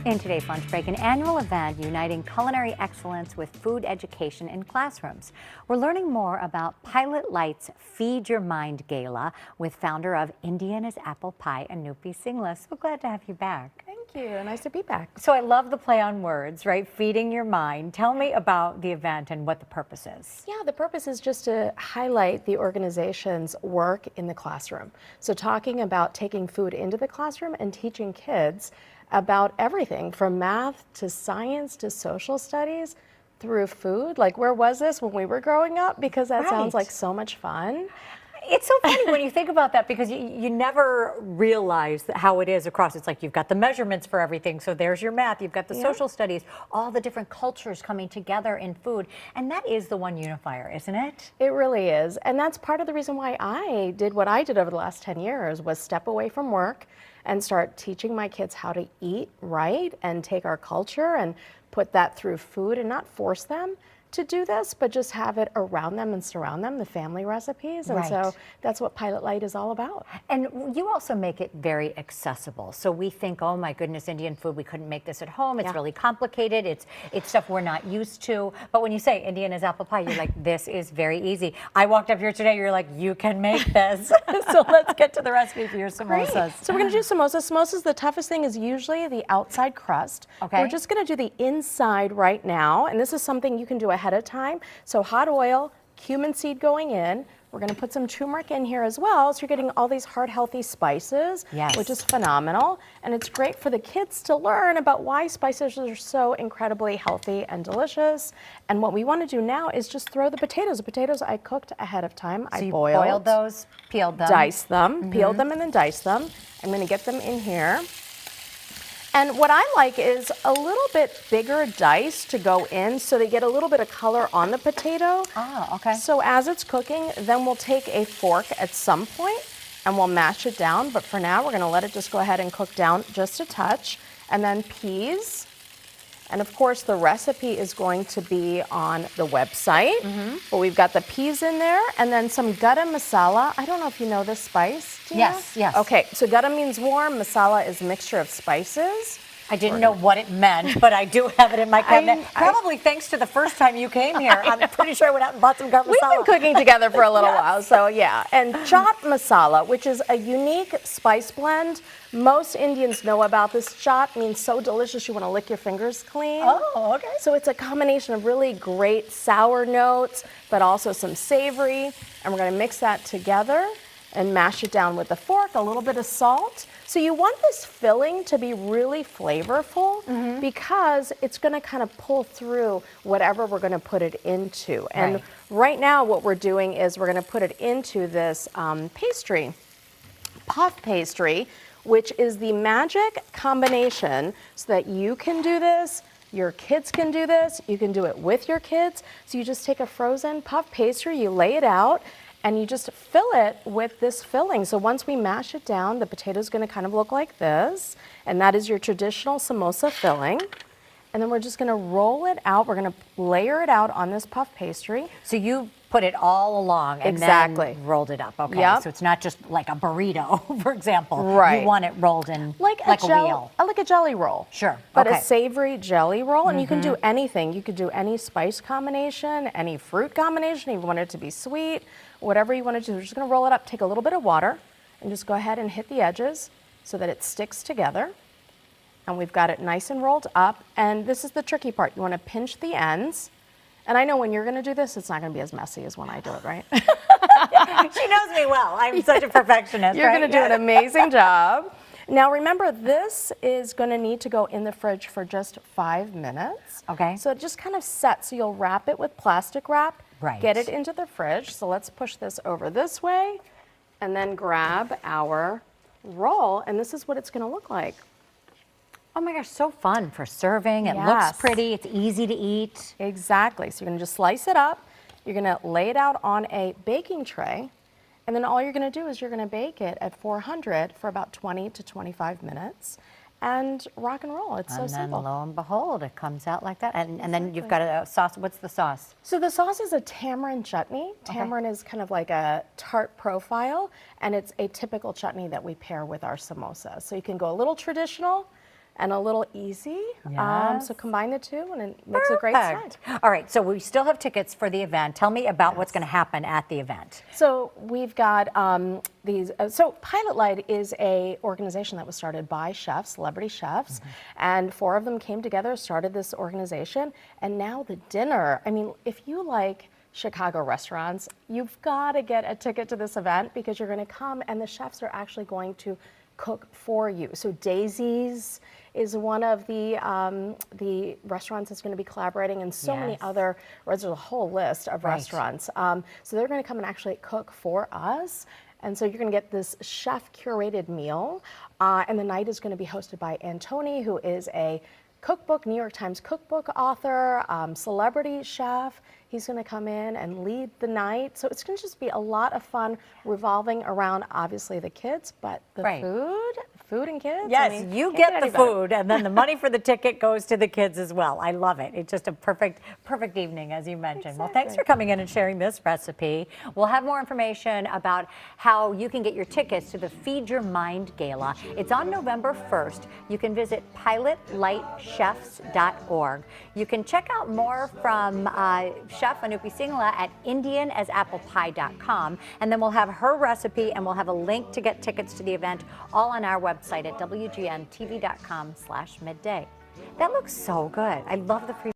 In today's lunch break, an annual event uniting culinary excellence with food education in classrooms. We're learning more about Pilot Light's Feed Your Mind Gala with founder of Indiana's Apple Pie, Anupy Singla. So glad to have you back. Thank you. Nice to be back. So I love the play on words, right? Feeding your mind. Tell me about the event and what the purpose is. Yeah, the purpose is just to highlight the organization's work in the classroom. So talking about taking food into the classroom and teaching kids about everything from math to science to social studies through food. Like, where was this when we were growing up? Because that sounds like so much fun. It's so funny when you think about that, because you never realize how it is across. It's like you've got the measurements for everything, so there's your math, you've got the social studies, all the different cultures coming together in food, and that is the one unifier, isn't it? It really is, and that's part of the reason why I did what I did over the last 10 years, was step away from work and start teaching my kids how to eat right and take our culture and put that through food and not force them to do this, but just have it around them and surround them, the family recipes. And so that's what Pilot Light is all about. And you also make it very accessible. So we think, oh my goodness, Indian food, we couldn't make this at home. It's really complicated. It's stuff we're not used to. But when you say Indiana's apple pie, you're like, this is very easy. I walked up here today, you're like, you can make this. So let's get to the recipe for your samosas. Great. So we're gonna do samosas. Samosas, the toughest thing is usually the outside crust. Okay. We're just gonna do the inside right now. And this is something you can do ahead of time. So hot oil, cumin seed going in. We're going to put some turmeric in here as well. So you're getting all these heart healthy spices, which is phenomenal. And it's great for the kids to learn about why spices are so incredibly healthy and delicious. And what we want to do now is just throw the potatoes. The potatoes I cooked ahead of time. So I boiled those, peeled them. Diced them, peeled them and then diced them. I'm going to get them in here. And what I like is a little bit bigger dice to go in so they get a little bit of color on the potato. Oh, okay. So as it's cooking, then we'll take a fork at some point and we'll mash it down. But for now, we're going to let it just go ahead and cook down just a touch. And then peas. And of course, the recipe is going to be on the website. But we've got the peas in there, and then some garam masala. I don't know if you know this spice. Do you know? Yes. Okay, so garam means warm. Masala is a mixture of spices. I didn't know what it meant, but I do have it in my cabinet. Probably thanks to the first time you came here. I'm pretty sure I went out and bought some garam masala. We've been cooking together for a little while, so yeah. And chaat masala, which is a unique spice blend. Most Indians know about this. Chaat means so delicious you want to lick your fingers clean. Oh, okay. So it's a combination of really great sour notes, but also some savory. And we're going to mix that together and mash it down with a fork, a little bit of salt. So you want this filling to be really flavorful because it's going to kind of pull through whatever we're going to put it into. And right now what we're doing is we're going to put it into this pastry, puff pastry, which is the magic combination so that you can do this, your kids can do this, you can do it with your kids. So you just take a frozen puff pastry, you lay it out, and you just fill it with this filling. So once we mash it down, the potato's gonna kind of look like this, and that is your traditional samosa filling. And then we're just gonna roll it out. We're gonna layer it out on this puff pastry. So you put it all along and then rolled it up. Okay, so it's not just like a burrito, for example. Right. You want it rolled in like a wheel. Like a jelly roll. Sure. But a savory jelly roll, and you can do anything. You could do any spice combination, any fruit combination. You want it to be sweet, whatever you want to do. We're just going to roll it up, take a little bit of water, and just go ahead and hit the edges so that it sticks together. And we've got it nice and rolled up. And this is the tricky part. You want to pinch the ends. And I know when you're going to do this, it's not going to be as messy as when I do it, right? She knows me well. I'm such a perfectionist. You're going to do an amazing job. Now remember, this is going to need to go in the fridge for just 5 minutes. Okay. So it just kind of sets. So you'll wrap it with plastic wrap. Get it into the fridge. So let's push this over this way and then grab our roll. And this is what it's going to look like. Oh my gosh, so fun for serving. It looks pretty. It's easy to eat. Exactly. So you're going to just slice it up. You're going to lay it out on a baking tray. And then all you're going to do is you're going to bake it at 400 for about 20 to 25 minutes. And rock and roll. It's so simple. And then lo and behold, it comes out like that. And then you've got a sauce. What's the sauce? So the sauce is a tamarind chutney. Tamarind is kind of like a tart profile, and it's a typical chutney that we pair with our samosa. So you can go a little traditional, and a little easy. Yes. So combine the two and it makes a great Perfect. set. All right, so we still have tickets for the event. Tell me about what's going to happen at the event. So we've got these. So Pilot Light is a organization that was started by chefs, celebrity chefs, and 4 of them came together, started this organization, and now the dinner. I mean, if you like Chicago restaurants, you've got to get a ticket to this event because you're going to come and the chefs are actually going to cook for you. So Daisy's is one of the restaurants that's going to be collaborating, and so many other. There's a whole list of restaurants. So they're going to come and actually cook for us. And so you're going to get this chef-curated meal, and the night is going to be hosted by Antony, who is a cookbook, New York Times cookbook author, celebrity chef. He's going to come in and lead the night. So it's going to just be a lot of fun revolving around, obviously, the kids, but the food and kids. Yes, I mean, you can't get any the better. food, and then the money for the ticket goes to the kids as well. I love it. It's just a perfect evening, as you mentioned. Well, thanks for coming in and sharing this recipe. We'll have more information about how you can get your tickets to the Feed Your Mind Gala. It's on November 1st. You can visit pilotlightchefs.org. You can check out more from Chef Anupy Singla at indianasapplepie.com, and then we'll have her recipe and we'll have a link to get tickets to the event all on our website at WGNTV.com/midday. That looks so good. I love the